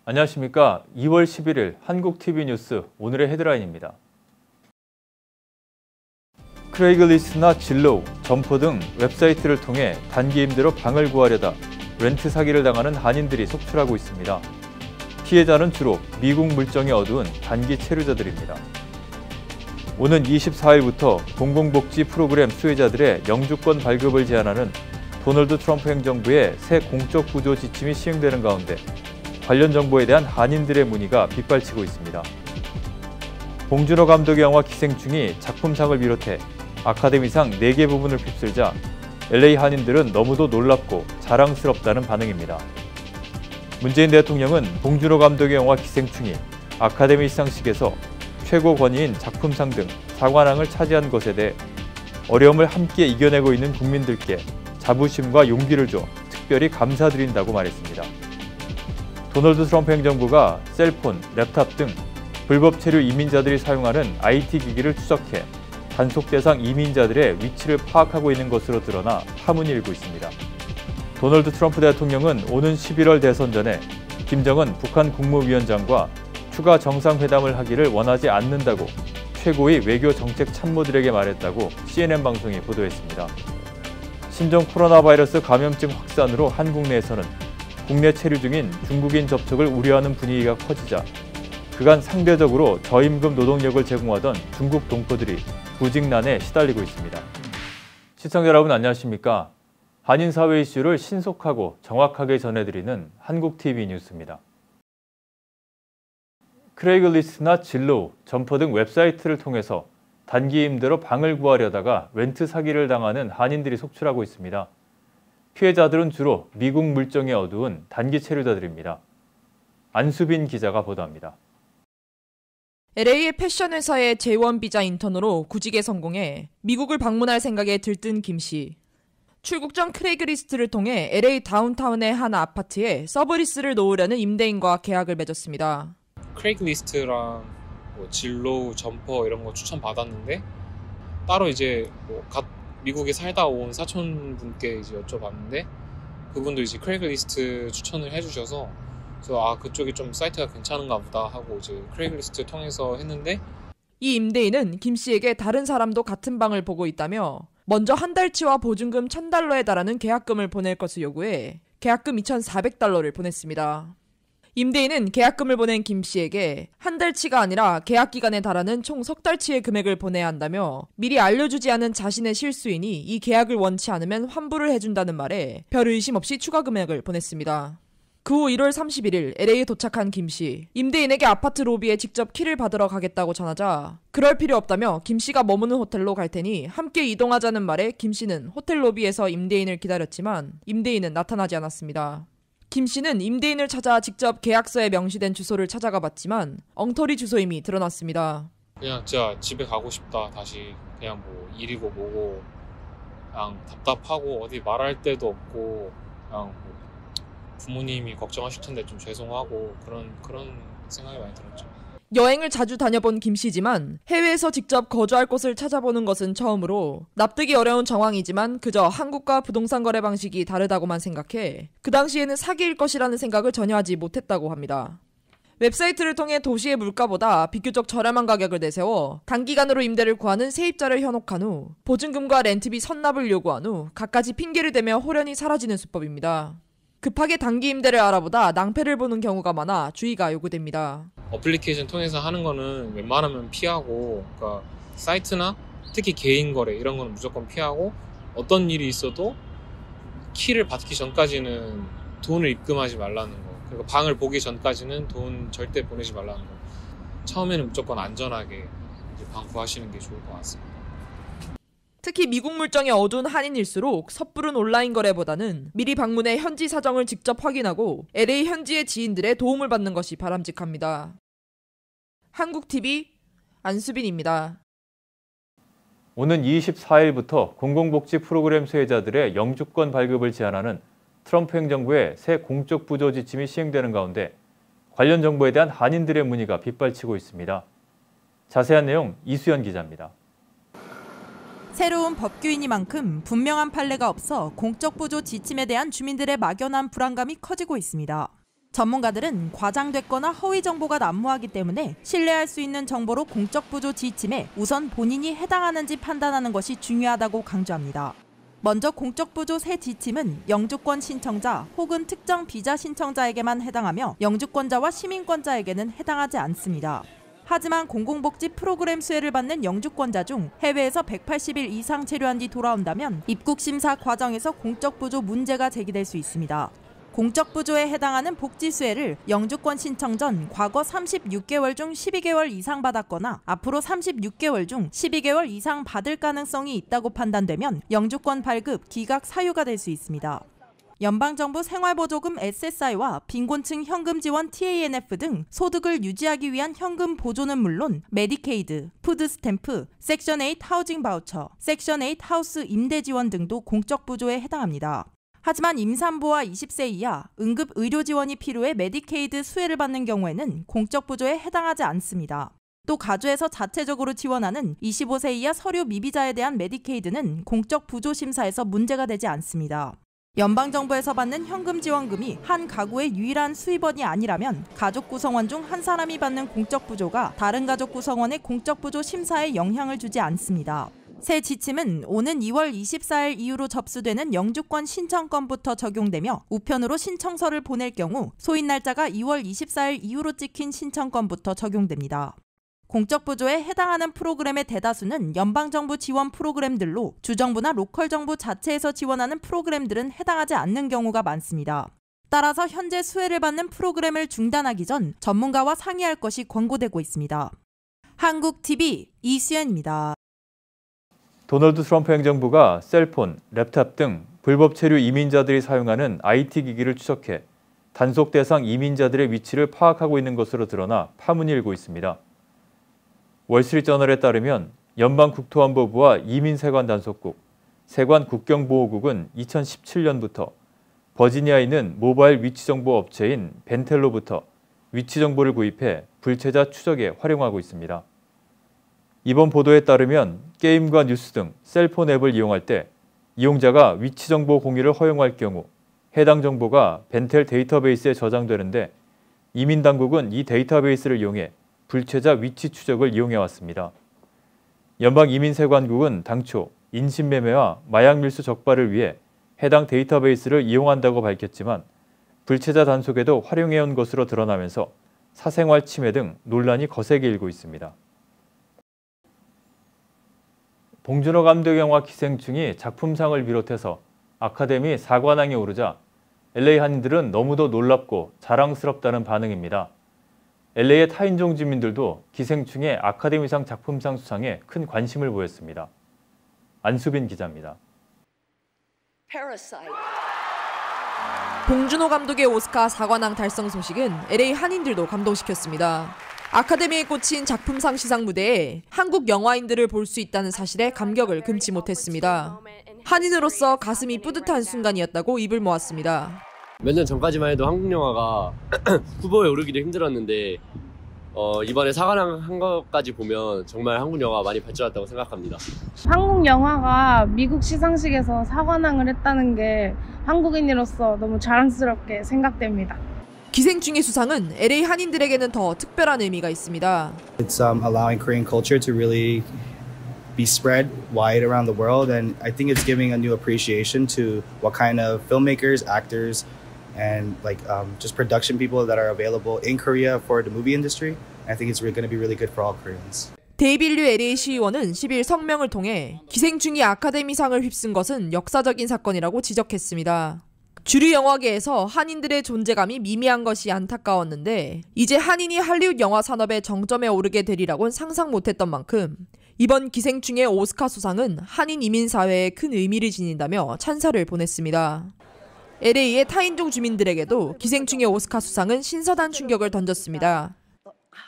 안녕하십니까. 2월 11일 한국TV뉴스 오늘의 헤드라인입니다. 크레이글리스트나 진로우, 점포 등 웹사이트를 통해 단기 임대로 방을 구하려다 렌트 사기를 당하는 한인들이 속출하고 있습니다. 피해자는 주로 미국 물정이 어두운 단기 체류자들입니다. 오는 24일부터 공공복지 프로그램 수혜자들의 영주권 발급을 제한하는 도널드 트럼프 행정부의 새 공적 구조 지침이 시행되는 가운데 관련 정보에 대한 한인들의 문의가 빗발치고 있습니다. 봉준호 감독의 영화 기생충이 작품상을 비롯해 아카데미상 4개 부분을 휩쓸자 LA 한인들은 너무도 놀랍고 자랑스럽다는 반응입니다. 문재인 대통령은 봉준호 감독의 영화 기생충이 아카데미 시상식에서 최고 권위인 작품상 등 사관왕을 차지한 것에 대해 어려움을 함께 이겨내고 있는 국민들께 자부심과 용기를 줘 특별히 감사드린다고 말했습니다. 도널드 트럼프 행정부가 셀폰, 랩탑 등 불법 체류 이민자들이 사용하는 IT 기기를 추적해 단속 대상 이민자들의 위치를 파악하고 있는 것으로 드러나 파문이 일고 있습니다. 도널드 트럼프 대통령은 오는 11월 대선 전에 김정은 북한 국무위원장과 추가 정상회담을 하기를 원하지 않는다고 최고의 외교 정책 참모들에게 말했다고 CNN 방송이 보도했습니다. 신종 코로나 바이러스 감염증 확산으로 한국 내에서는 국내 체류 중인 중국인 접촉을 우려하는 분위기가 커지자 그간 상대적으로 저임금 노동력을 제공하던 중국 동포들이 부직난에 시달리고 있습니다. 시청자 여러분 안녕하십니까? 한인 사회 이슈를 신속하고 정확하게 전해드리는 한국TV 뉴스입니다. 크레이글리스트나 진로우, 점포 등 웹사이트를 통해서 단기 임대로 방을 구하려다가 렌트 사기를 당하는 한인들이 속출하고 있습니다. 피해자들은 주로 미국 물정이 어두운 단기 체류자들입니다. 안수빈 기자가 보도합니다. LA의 패션 회사의 J1 비자 인턴으로 구직에 성공해 미국을 방문할 생각에 들뜬 김 씨. 출국 전 크레이글리스트를 통해 LA 다운타운의 한 아파트에 서브리스를 놓으려는 임대인과 계약을 맺었습니다. 크레이글리스트랑 진로우, 점퍼 이런 거 추천 받았는데 따로 이제 미국에 살다 온 사촌분께 이제 여쭤봤는데 그분도 이제 크레이글리스트 추천을 해주셔서 그래서 그쪽이 좀 사이트가 괜찮은가 보다 하고 이제 크레이글리스트 통해서 했는데 이 임대인은 김 씨에게 다른 사람도 같은 방을 보고 있다며 먼저 한 달치와 보증금 $1,000에 달하는 계약금을 보낼 것을 요구해 계약금 $2,400를 보냈습니다. 임대인은 계약금을 보낸 김 씨에게 한 달치가 아니라 계약 기간에 달하는 총 석 달치의 금액을 보내야 한다며 미리 알려주지 않은 자신의 실수인이 이 계약을 원치 않으면 환불을 해준다는 말에 별 의심 없이 추가 금액을 보냈습니다. 그 후 1월 31일 LA에 도착한 김 씨. 임대인에게 아파트 로비에 직접 키를 받으러 가겠다고 전하자 그럴 필요 없다며 김 씨가 머무는 호텔로 갈 테니 함께 이동하자는 말에 김 씨는 호텔 로비에서 임대인을 기다렸지만 임대인은 나타나지 않았습니다. 김 씨는 임대인을 찾아 직접 계약서에 명시된 주소를 찾아가 봤지만 엉터리 주소임이 드러났습니다. 그냥 진짜 집에 가고 싶다 다시 그냥 일이고 뭐고 그냥 답답하고 어디 말할 데도 없고 그냥 부모님이 걱정하실 텐데 좀 죄송하고 그런 생각이 많이 들었죠. 여행을 자주 다녀본 김 씨지만 해외에서 직접 거주할 곳을 찾아보는 것은 처음으로 납득이 어려운 정황이지만 그저 한국과 부동산 거래 방식이 다르다고만 생각해 그 당시에는 사기일 것이라는 생각을 전혀 하지 못했다고 합니다. 웹사이트를 통해 도시의 물가보다 비교적 저렴한 가격을 내세워 단기간으로 임대를 구하는 세입자를 현혹한 후 보증금과 렌트비 선납을 요구한 후 갖가지 핑계를 대며 호련히 사라지는 수법입니다. 급하게 단기 임대를 알아보다 낭패를 보는 경우가 많아 주의가 요구됩니다. 어플리케이션 통해서 하는 거는 웬만하면 피하고 그러니까 사이트나 특히 개인 거래 이런 거는 무조건 피하고 어떤 일이 있어도 키를 받기 전까지는 돈을 입금하지 말라는 거 그리고 방을 보기 전까지는 돈 절대 보내지 말라는 거 처음에는 무조건 안전하게 이제 방 구하시는 게 좋을 것 같습니다. 특히 미국 물정이 어두운 한인일수록 섣부른 온라인 거래보다는 미리 방문해 현지 사정을 직접 확인하고 LA 현지의 지인들의 도움을 받는 것이 바람직합니다. 한국TV 안수빈입니다. 오는 24일부터 공공복지 프로그램 수혜자들의 영주권 발급을 제한하는 트럼프 행정부의 새 공적 부조 지침이 시행되는 가운데 관련 정보에 대한 한인들의 문의가 빗발치고 있습니다. 자세한 내용 이수연 기자입니다. 새로운 법규이니만큼 분명한 판례가 없어 공적 부조 지침에 대한 주민들의 막연한 불안감이 커지고 있습니다. 전문가들은 과장됐거나 허위 정보가 난무하기 때문에 신뢰할 수 있는 정보로 공적 부조 지침에 우선 본인이 해당하는지 판단하는 것이 중요하다고 강조합니다. 먼저 공적 부조 새 지침은 영주권 신청자 혹은 특정 비자 신청자에게만 해당하며 영주권자와 시민권자에게는 해당하지 않습니다. 하지만 공공복지 프로그램 수혜를 받는 영주권자 중 해외에서 180일 이상 체류한 뒤 돌아온다면 입국 심사 과정에서 공적 부조 문제가 제기될 수 있습니다. 공적 부조에 해당하는 복지 수혜를 영주권 신청 전 과거 36개월 중 12개월 이상 받았거나 앞으로 36개월 중 12개월 이상 받을 가능성이 있다고 판단되면 영주권 발급, 기각 사유가 될 수 있습니다. 연방정부 생활보조금 SSI와 빈곤층 현금 지원 TANF 등 소득을 유지하기 위한 현금 보조는 물론 메디케이드, 푸드스탬프, 섹션 8 하우징 바우처, 섹션 8 하우스 임대 지원 등도 공적 부조에 해당합니다. 하지만 임산부와 20세 이하, 응급 의료 지원이 필요해 메디케이드 수혜를 받는 경우에는 공적 부조에 해당하지 않습니다. 또 가주에서 자체적으로 지원하는 25세 이하 서류 미비자에 대한 메디케이드는 공적 부조 심사에서 문제가 되지 않습니다. 연방정부에서 받는 현금 지원금이 한 가구의 유일한 수입원이 아니라면 가족 구성원 중 한 사람이 받는 공적 부조가 다른 가족 구성원의 공적 부조 심사에 영향을 주지 않습니다. 새 지침은 오는 2월 24일 이후로 접수되는 영주권 신청건부터 적용되며 우편으로 신청서를 보낼 경우 소인 날짜가 2월 24일 이후로 찍힌 신청건부터 적용됩니다. 공적 부조에 해당하는 프로그램의 대다수는 연방정부 지원 프로그램들로 주정부나 로컬 정부 자체에서 지원하는 프로그램들은 해당하지 않는 경우가 많습니다. 따라서 현재 수혜를 받는 프로그램을 중단하기 전 전문가와 상의할 것이 권고되고 있습니다. 한국TV 이수연입니다. 도널드 트럼프 행정부가 셀폰, 랩탑 등 불법 체류 이민자들이 사용하는 IT 기기를 추적해 단속 대상 이민자들의 위치를 파악하고 있는 것으로 드러나 파문이 일고 있습니다. 월스트리트저널에 따르면 연방국토안보부와 이민세관 단속국, 세관 국경보호국은 2017년부터 버지니아에 있는 모바일 위치정보 업체인 벤텔로부터 위치정보를 구입해 불체자 추적에 활용하고 있습니다. 이번 보도에 따르면 게임과 뉴스 등 셀폰 앱을 이용할 때 이용자가 위치 정보 공유를 허용할 경우 해당 정보가 벤텔 데이터베이스에 저장되는데 이민당국은 이 데이터베이스를 이용해 불체자 위치 추적을 이용해왔습니다. 연방이민세관국은 당초 인신매매와 마약밀수 적발을 위해 해당 데이터베이스를 이용한다고 밝혔지만 불체자 단속에도 활용해온 것으로 드러나면서 사생활 침해 등 논란이 거세게 일고 있습니다. 봉준호 감독 영화 기생충이 작품상을 비롯해서 아카데미 사관왕에 오르자 LA 한인들은 너무도 놀랍고 자랑스럽다는 반응입니다. LA의 타인종 주민들도 기생충의 아카데미상 작품상 수상에 큰 관심을 보였습니다. 안수빈 기자입니다. 봉준호 감독의 오스카 사관왕 달성 소식은 LA 한인들도 감동시켰습니다. 아카데미에 꽂힌 작품상 시상 무대에 한국 영화인들을 볼 수 있다는 사실에 감격을 금치 못했습니다. 한인으로서 가슴이 뿌듯한 순간이었다고 입을 모았습니다. 몇 년 전까지만 해도 한국 영화가 후보에 오르기도 힘들었는데 이번에 사관왕 한 것까지 보면 정말 한국 영화가 많이 발전했다고 생각합니다. 한국 영화가 미국 시상식에서 사관왕을 했다는 게 한국인으로서 너무 자랑스럽게 생각됩니다. 기생충의 수상은 LA 한인들에게는 더 특별한 의미가 있습니다. It's allowing Korean culture to really be spread wide around the world, and I think it's giving a new appreciation to what kind of filmmakers, actors, and just production people that are available in Korea for the movie industry. I think it's going to be really good for all Koreans. 데이빌 류 LA 시의원은 10일 성명을 통해 기생충이 아카데미상을 휩쓴 것은 역사적인 사건이라고 지적했습니다. 주류 영화계에서 한인들의 존재감이 미미한 것이 안타까웠는데 이제 한인이 할리우드 영화 산업의 정점에 오르게 되리라고는 상상 못했던 만큼 이번 기생충의 오스카 수상은 한인 이민 사회에 큰 의미를 지닌다며 찬사를 보냈습니다. LA의 타인종 주민들에게도 기생충의 오스카 수상은 신선한 충격을 던졌습니다.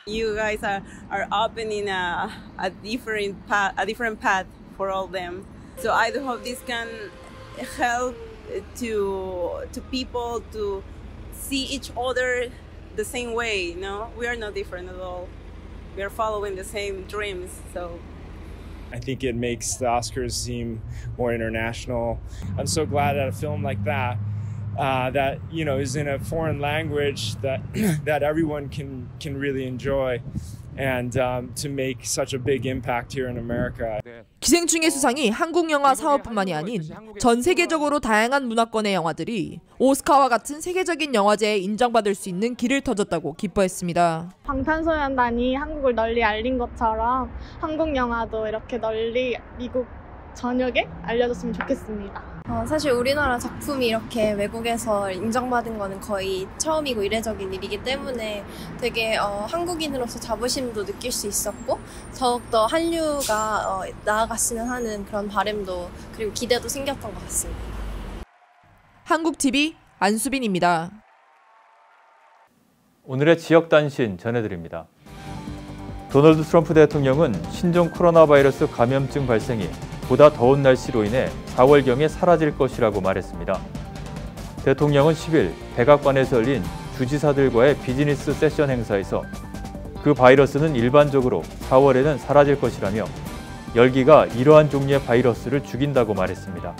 You guys are opening a different path for all them. So I do hope this can help to people to see each other the same way, you know? We are not different at all. We are following the same dreams, so I think it makes the Oscars seem more international. I'm so glad that a film like that that is in a foreign language that that everyone can really enjoy, and to make such a big impact here in America. 기생충의 수상이 한국 영화 사업뿐만이 아닌 전 세계적으로 다양한 문화권의 영화들이 오스카와 같은 세계적인 영화제에 인정받을 수 있는 길을 터줬다고 기뻐했습니다. 방탄소년단이 한국을 널리 알린 것처럼 한국 영화도 이렇게 널리 미국 전역에 알려졌으면 좋겠습니다. 사실 우리나라 작품이 이렇게 외국에서 인정받은 거는 거의 처음이고 이례적인 일이기 때문에 되게 한국인으로서 자부심도 느낄 수 있었고 더욱더 한류가 나아갔으면 하는 그런 바람도 그리고 기대도 생겼던 것 같습니다. 한국TV 안수빈입니다. 오늘의 지역 단신 전해드립니다. 도널드 트럼프 대통령은 신종 코로나 바이러스 감염증 발생이 보다 더운 날씨로 인해 4월경에 사라질 것이라고 말했습니다. 대통령은 10일 백악관에서 열린 주지사들과의 비즈니스 세션 행사에서 그 바이러스는 일반적으로 4월에는 사라질 것이라며 열기가 이러한 종류의 바이러스를 죽인다고 말했습니다.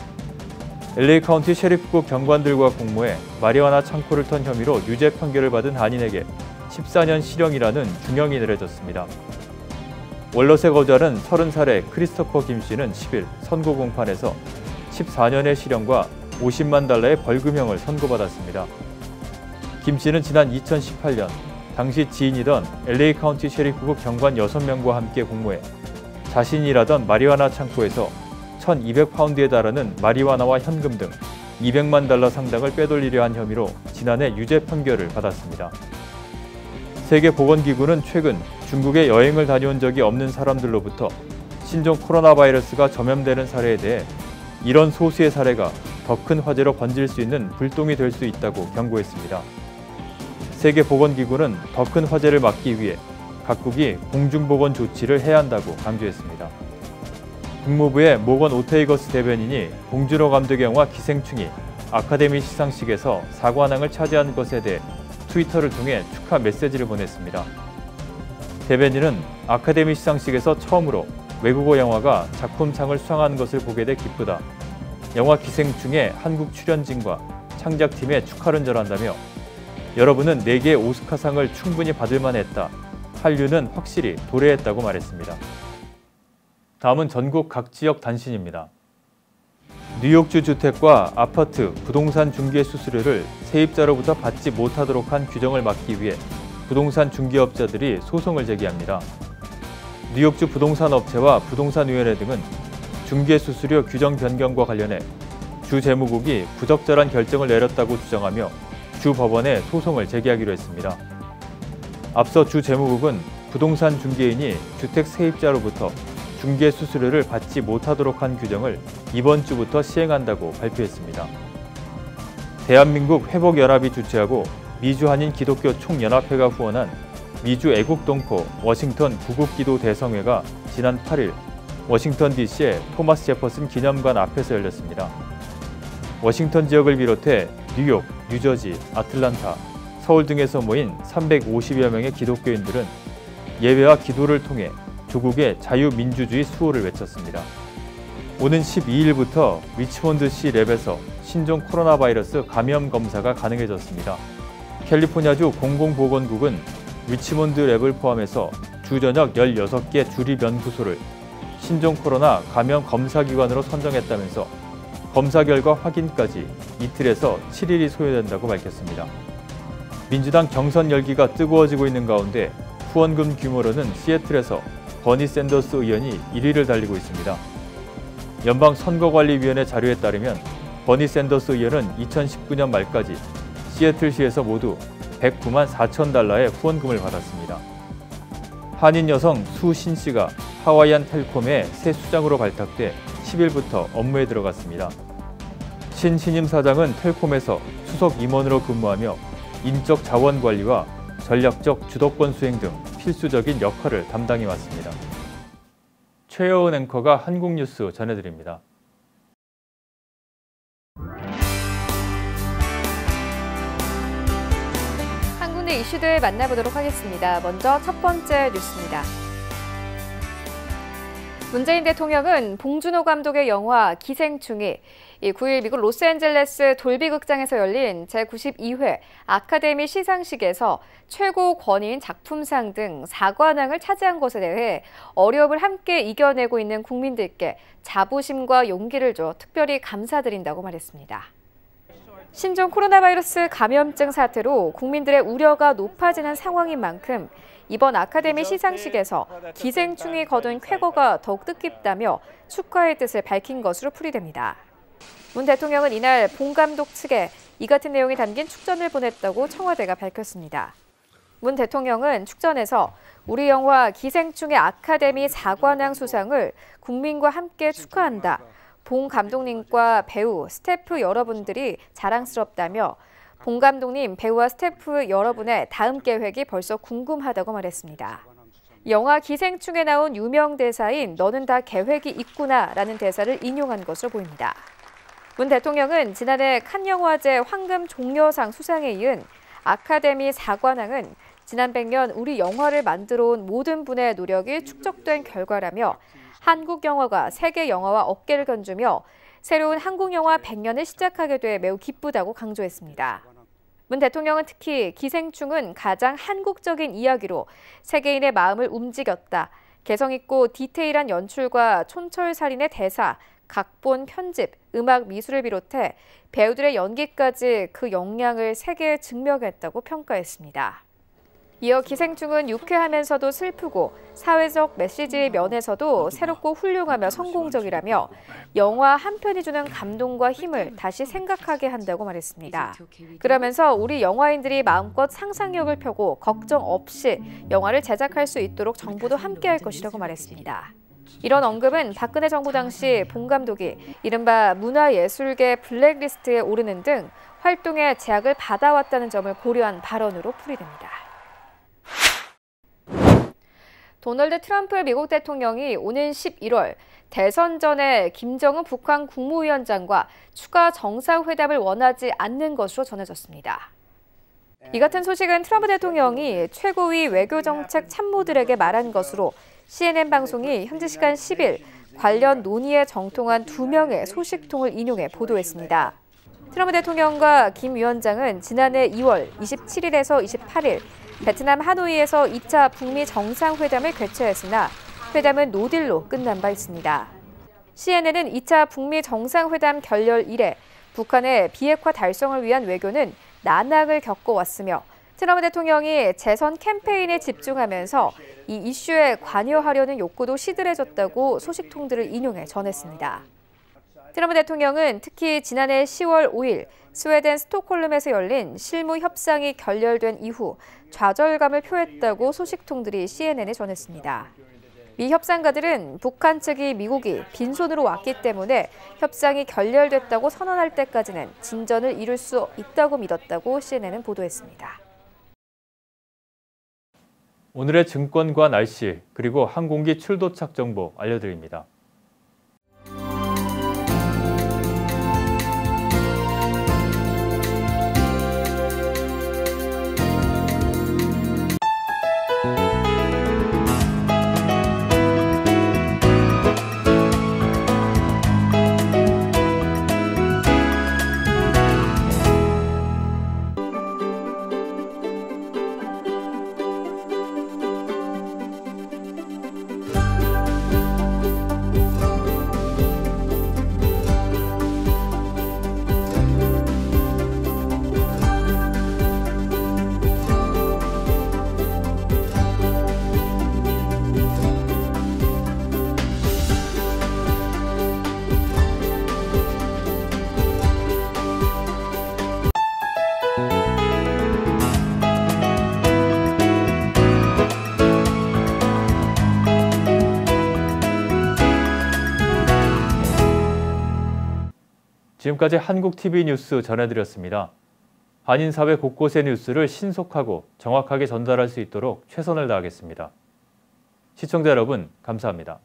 LA 카운티 셰리프국 경관들과 공모해 마리화나 창고를 턴 혐의로 유죄 판결을 받은 한인에게 14년 실형이라는 중형이 내려졌습니다. 월넛에 거주하는 30살의 크리스토퍼 김 씨는 10일 선고 공판에서 14년의 실형과 $50만 벌금형을 선고받았습니다. 김 씨는 지난 2018년 당시 지인이던 LA 카운티 셰리프국 경관 6명과 함께 공모해 자신이 일하던 마리화나 창고에서 1,200파운드에 달하는 마리화나와 현금 등 $200만 상당을 빼돌리려 한 혐의로 지난해 유죄 판결을 받았습니다. 세계보건기구는 최근 중국에 여행을 다녀온 적이 없는 사람들로부터 신종 코로나 바이러스가 전염되는 사례에 대해 이런 소수의 사례가 더 큰 화재로 번질 수 있는 불똥이 될 수 있다고 경고했습니다. 세계보건기구는 더 큰 화재를 막기 위해 각국이 공중보건 조치를 해야 한다고 강조했습니다. 국무부의 모건 오테이거스 대변인이 봉준호 감독의 영화 기생충이 아카데미 시상식에서 사관왕을 차지한 것에 대해 트위터를 통해 축하 메시지를 보냈습니다. 대변인은 아카데미 시상식에서 처음으로 외국어 영화가 작품상을 수상하는 것을 보게 돼 기쁘다. 영화 기생충의 한국 출연진과 창작팀에 축하를 전한다며 여러분은 4개의 오스카상을 충분히 받을 만했다. 한류는 확실히 도래했다고 말했습니다. 다음은 전국 각 지역 단신입니다. 뉴욕주 주택과 아파트, 부동산 중개 수수료를 세입자로부터 받지 못하도록 한 규정을 막기 위해 부동산 중개업자들이 소송을 제기합니다. 뉴욕주 부동산업체와 부동산위원회 등은 중개 수수료 규정 변경과 관련해 주 재무국이 부적절한 결정을 내렸다고 주장하며 주 법원에 소송을 제기하기로 했습니다. 앞서 주 재무국은 부동산 중개인이 주택 세입자로부터 중개 수수료를 받지 못하도록 한 규정을 이번 주부터 시행한다고 발표했습니다. 대한민국 회복연합이 주최하고 미주 한인 기독교 총연합회가 후원한 미주 애국동포 워싱턴 구국기도 대성회가 지난 8일 워싱턴 DC의 토마스 제퍼슨 기념관 앞에서 열렸습니다. 워싱턴 지역을 비롯해 뉴욕, 뉴저지, 아틀란타, 서울 등에서 모인 350여 명의 기독교인들은 예배와 기도를 통해 조국의 자유민주주의 수호를 외쳤습니다. 오는 12일부터 리치몬드시 랩에서 신종 코로나 바이러스 감염 검사가 가능해졌습니다. 캘리포니아주 공공보건국은 리치몬드 랩을 포함해서 주 저녁 16개 주립연구소를 신종 코로나 감염 검사기관으로 선정했다면서 검사 결과 확인까지 이틀에서 7일이 소요된다고 밝혔습니다. 민주당 경선 열기가 뜨거워지고 있는 가운데 후원금 규모로는 시애틀에서 버니 샌더스 의원이 1위를 달리고 있습니다. 연방선거관리위원회 자료에 따르면 버니 샌더스 의원은 2019년 말까지 시애틀시에서 모두 $109만 4천 후원금을 받았습니다. 한인 여성 수 신 씨가 하와이안 텔콤의 새 수장으로 발탁돼 10일부터 업무에 들어갔습니다. 신 신임 사장은 텔콤에서 수석 임원으로 근무하며 인적 자원 관리와 전략적 주도권 수행 등 필수적인 역할을 담당해 왔습니다. 최여은 앵커가 한국 뉴스 전해드립니다. 한국 내 이슈들 만나보도록 하겠습니다. 먼저 첫 번째 뉴스입니다. 문재인 대통령은 봉준호 감독의 영화 기생충이 9일 미국 로스앤젤레스 돌비극장에서 열린 제92회 아카데미 시상식에서 최고 권위인 작품상 등 4관왕을 차지한 것에 대해 어려움을 함께 이겨내고 있는 국민들께 자부심과 용기를 줘 특별히 감사드린다고 말했습니다. 신종 코로나 바이러스 감염증 사태로 국민들의 우려가 높아지는 상황인 만큼 이번 아카데미 시상식에서 기생충이 거둔 쾌거가 더욱 뜻깊다며 축하의 뜻을 밝힌 것으로 풀이됩니다. 문 대통령은 이날 봉 감독 측에 이 같은 내용이 담긴 축전을 보냈다고 청와대가 밝혔습니다. 문 대통령은 축전에서 우리 영화 기생충의 아카데미 4관왕 수상을 국민과 함께 축하한다. 봉 감독님과 배우, 스태프 여러분들이 자랑스럽다며 봉 감독님, 배우와 스태프 여러분의 다음 계획이 벌써 궁금하다고 말했습니다. 영화 기생충에 나온 유명 대사인 너는 다 계획이 있구나 라는 대사를 인용한 것으로 보입니다. 문 대통령은 지난해 칸 영화제 황금 종려상 수상에 이은 아카데미 4관왕은 지난 100년 우리 영화를 만들어 온 모든 분의 노력이 축적된 결과라며 한국 영화가 세계 영화와 어깨를 견주며 새로운 한국 영화 100년을 시작하게 돼 매우 기쁘다고 강조했습니다. 문 대통령은 특히 기생충은 가장 한국적인 이야기로 세계인의 마음을 움직였다. 개성 있고 디테일한 연출과 촌철살인의 대사, 각본, 편집, 음악, 미술을 비롯해 배우들의 연기까지 그 역량을 세계에 증명했다고 평가했습니다. 이어 기생충은 유쾌하면서도 슬프고 사회적 메시지의 면에서도 새롭고 훌륭하며 성공적이라며 영화 한 편이 주는 감동과 힘을 다시 생각하게 한다고 말했습니다. 그러면서 우리 영화인들이 마음껏 상상력을 펴고 걱정 없이 영화를 제작할 수 있도록 정부도 함께할 것이라고 말했습니다. 이런 언급은 박근혜 정부 당시 봉 감독이 이른바 문화예술계 블랙리스트에 오르는 등 활동에 제약을 받아왔다는 점을 고려한 발언으로 풀이됩니다. 도널드 트럼프 미국 대통령이 오는 11월 대선 전에 김정은 북한 국무위원장과 추가 정상회담을 원하지 않는 것으로 전해졌습니다. 이 같은 소식은 트럼프 대통령이 최고위 외교정책 참모들에게 말한 것으로 CNN 방송이 현지 시간 10일 관련 논의에 정통한 2명의 소식통을 인용해 보도했습니다. 트럼프 대통령과 김 위원장은 지난해 2월 27일에서 28일 베트남 하노이에서 2차 북미 정상회담을 개최했으나 회담은 노딜로 끝난 바 있습니다. CNN은 2차 북미 정상회담 결렬 이래 북한의 비핵화 달성을 위한 외교는 난항을 겪어왔으며 트럼프 대통령이 재선 캠페인에 집중하면서 이 이슈에 관여하려는 욕구도 시들해졌다고 소식통들을 인용해 전했습니다. 트럼프 대통령은 특히 지난해 10월 5일 스웨덴 스톡홀름에서 열린 실무 협상이 결렬된 이후 좌절감을 표했다고 소식통들이 CNN에 전했습니다. 미 협상가들은 북한 측이 미국이 빈손으로 왔기 때문에 협상이 결렬됐다고 선언할 때까지는 진전을 이룰 수 있다고 믿었다고 CNN은 보도했습니다. 오늘의 증권과 날씨, 그리고 항공기 출도착 정보 알려드립니다. 지금까지 한국TV 뉴스 전해드렸습니다. 한인사회 곳곳의 뉴스를 신속하고 정확하게 전달할 수 있도록 최선을 다하겠습니다. 시청자 여러분, 감사합니다.